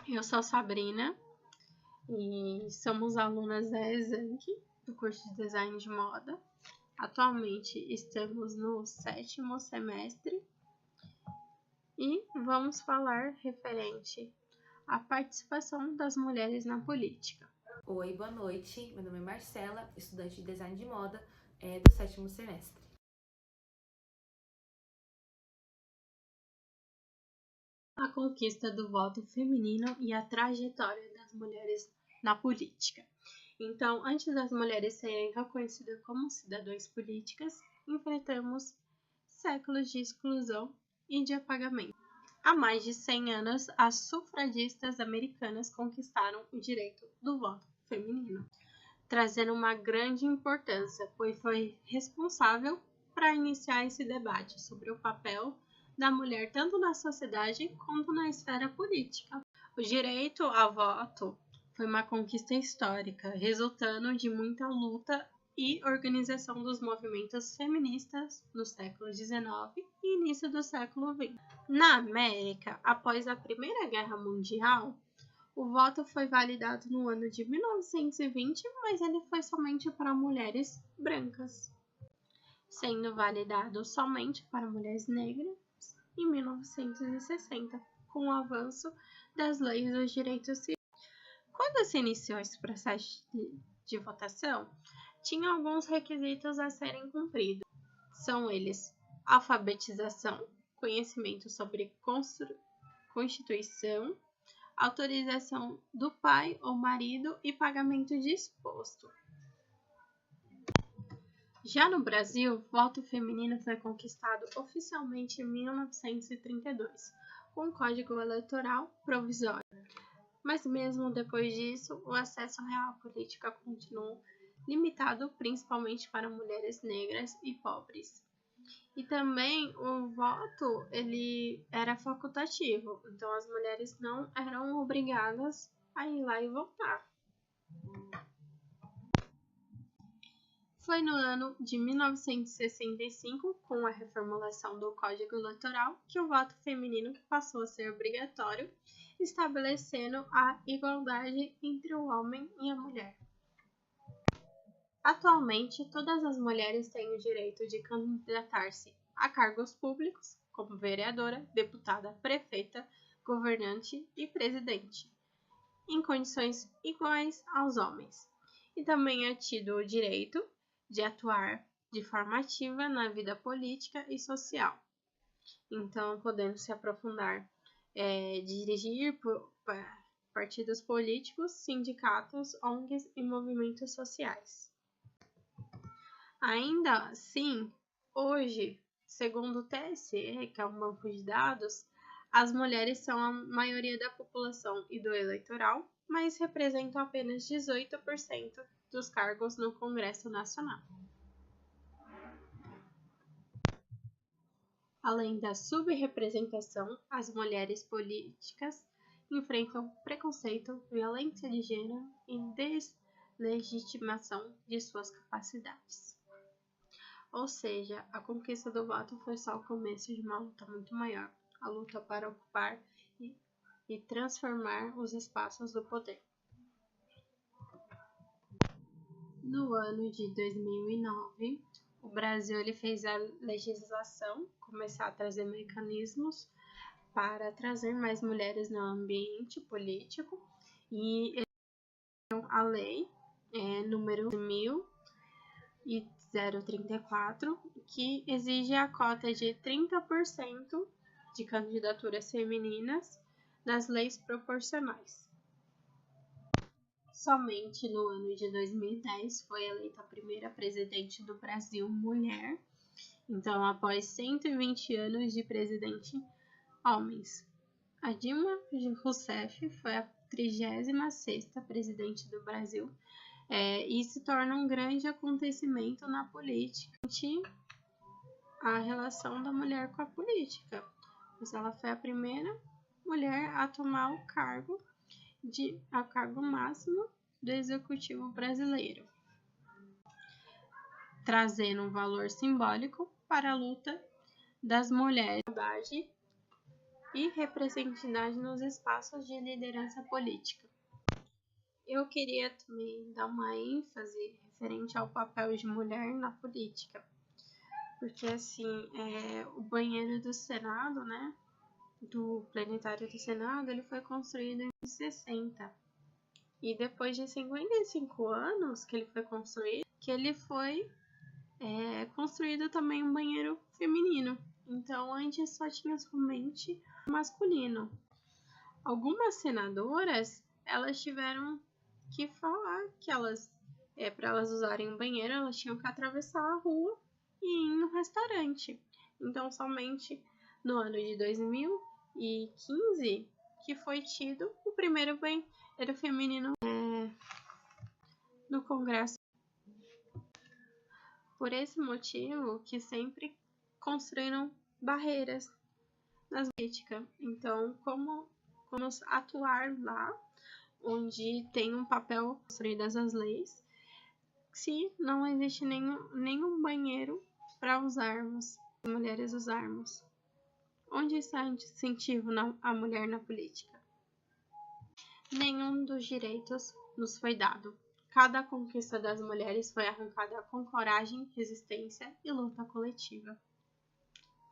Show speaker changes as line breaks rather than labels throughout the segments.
Eu sou Sabrina e somos alunas da ESANC, do curso de Design de Moda. Atualmente estamos no 7º semestre e vamos falar referente à participação das mulheres na política.
Oi, boa noite. Meu nome é Marcela, estudante de Design de Moda do 7º semestre.
A conquista do voto feminino e a trajetória das mulheres na política. Então, antes das mulheres serem reconhecidas como cidadãs políticas, enfrentamos séculos de exclusão e de apagamento. Há mais de 100 anos, as sufragistas americanas conquistaram o direito do voto feminino, trazendo uma grande importância, pois foi responsável para iniciar esse debate sobre o papel da mulher tanto na sociedade quanto na esfera política. O direito ao voto foi uma conquista histórica, resultando de muita luta e organização dos movimentos feministas no século XIX e início do século XX. Na América, após a Primeira Guerra Mundial, o voto foi validado no ano de 1920, mas ele foi somente para mulheres brancas, sendo validado somente para mulheres negras em 1960, com o avanço das leis dos direitos civis. Quando se iniciou esse processo de votação, tinha alguns requisitos a serem cumpridos. São eles: alfabetização, conhecimento sobre Constituição, autorização do pai ou marido e pagamento de imposto. Já no Brasil, o voto feminino foi conquistado oficialmente em 1932, com o Código Eleitoral Provisório. Mas mesmo depois disso, o acesso real à política continuou limitado principalmente para mulheres negras e pobres. E também o voto ele era facultativo, então as mulheres não eram obrigadas a ir lá e votar. Foi no ano de 1965, com a reformulação do Código Eleitoral, que o voto feminino passou a ser obrigatório, estabelecendo a igualdade entre o homem e a mulher. Atualmente, todas as mulheres têm o direito de candidatar-se a cargos públicos, como vereadora, deputada, prefeita, governante e presidente, em condições iguais aos homens. E também é tido o direito de atuar de forma ativa na vida política e social. Então, podendo se aprofundar, dirigir partidos políticos, sindicatos, ONGs e movimentos sociais. Ainda assim, hoje, segundo o TSE, que é um banco de dados, as mulheres são a maioria da população e do eleitoral, mas representam apenas 18% dos cargos no Congresso Nacional. Além da subrepresentação, as mulheres políticas enfrentam preconceito, violência de gênero e deslegitimação de suas capacidades. Ou seja, a conquista do voto foi só o começo de uma luta muito maior, a luta para ocupar e transformar os espaços do poder. No ano de 2009, o Brasil ele fez a legislação, começar a trazer mecanismos para trazer mais mulheres no ambiente político, e a lei número 1034, que exige a cota de 30% de candidaturas femininas nas leis proporcionais. Somente no ano de 2010 foi eleita a primeira presidente do Brasil mulher, então após 120 anos de presidente homens. A Dilma Rousseff foi a 36ª presidente do Brasil, e se torna um grande acontecimento na política, a relação da mulher com a política, pois ela foi a primeira mulher a tomar o cargo máximo do executivo brasileiro, trazendo um valor simbólico para a luta das mulheres e representatividade nos espaços de liderança política. Eu queria também dar uma ênfase referente ao papel de mulher na política, porque assim, o banheiro do Senado, né, do plenário do Senado, ele foi construído em 60. E depois de 55 anos que ele foi construído, que ele foi construído também um banheiro feminino. Então, antes só tinha somente masculino. Algumas senadoras, elas tiveram que falar que elas, para elas usarem um banheiro, elas tinham que atravessar a rua e ir no restaurante. Então, somente no ano de 2015 que foi tido o primeiro banheiro feminino no Congresso. Por esse motivo que sempre construíram barreiras nas políticas. Então, como atuar lá, onde tem um papel construídas as leis, se não existe nenhum banheiro para usarmos, mulheres usarmos? Onde está o incentivo à mulher na política? Nenhum dos direitos nos foi dado. Cada conquista das mulheres foi arrancada com coragem, resistência e luta coletiva.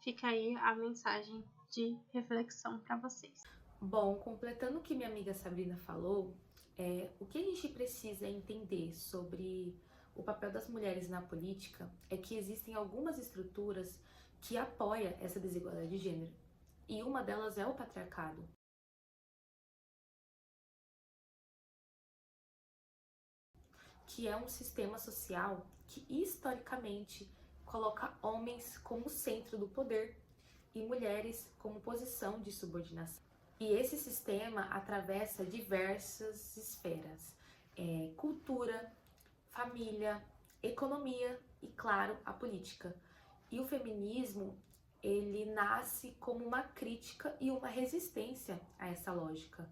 Fica aí a mensagem de reflexão para vocês.
Bom, completando o que minha amiga Sabrina falou, o que a gente precisa entender sobre o papel das mulheres na política é que existem algumas estruturas que apoiam essa desigualdade de gênero, e uma delas é o patriarcado. Que é um sistema social que historicamente coloca homens como centro do poder e mulheres como posição de subordinação. E esse sistema atravessa diversas esferas: cultura, família, economia e, claro, a política. E o feminismo, ele nasce como uma crítica e uma resistência a essa lógica.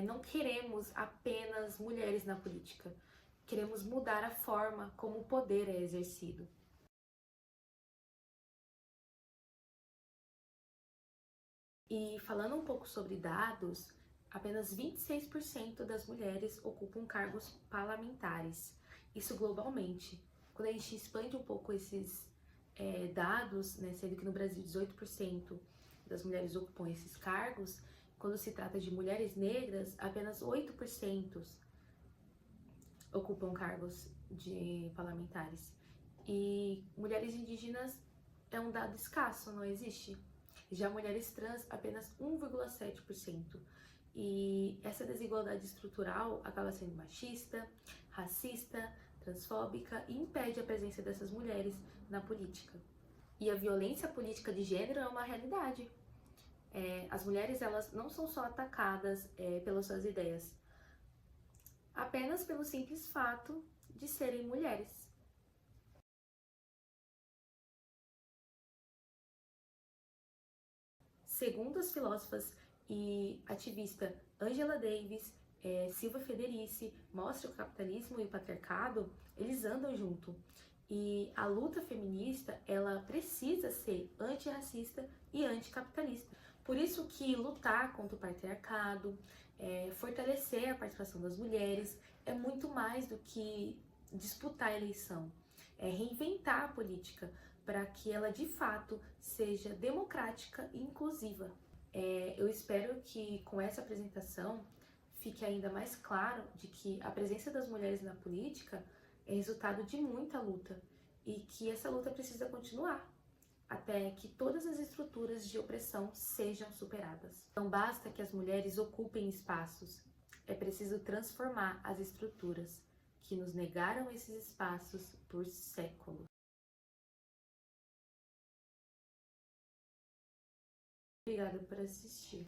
Não queremos apenas mulheres na política, queremos mudar a forma como o poder é exercido. E falando um pouco sobre dados, apenas 26% das mulheres ocupam cargos parlamentares, isso globalmente. Quando a gente expande um pouco esses dados, né, sendo que no Brasil 18% das mulheres ocupam esses cargos, quando se trata de mulheres negras, apenas 8% ocupam cargos de parlamentares. E mulheres indígenas é um dado escasso, não existe. Já mulheres trans, apenas 1,7%. E essa desigualdade estrutural acaba sendo machista, racista, transfóbica e impede a presença dessas mulheres na política. E a violência política de gênero é uma realidade. As mulheres, elas não são só atacadas pelas suas ideias, apenas pelo simples fato de serem mulheres. Segundo as filósofas e ativista Angela Davis, Silvia Federici, mostra que o capitalismo e o patriarcado, eles andam junto. E a luta feminista, ela precisa ser antirracista e anticapitalista. Por isso que lutar contra o patriarcado, fortalecer a participação das mulheres, é muito mais do que disputar a eleição. É reinventar a política para que ela de fato seja democrática e inclusiva. Eu espero que com essa apresentação fique ainda mais claro de que a presença das mulheres na política é resultado de muita luta e que essa luta precisa continuar até que todas as estruturas de opressão sejam superadas. Não basta que as mulheres ocupem espaços, é preciso transformar as estruturas que nos negaram esses espaços por séculos. Obrigada por assistir.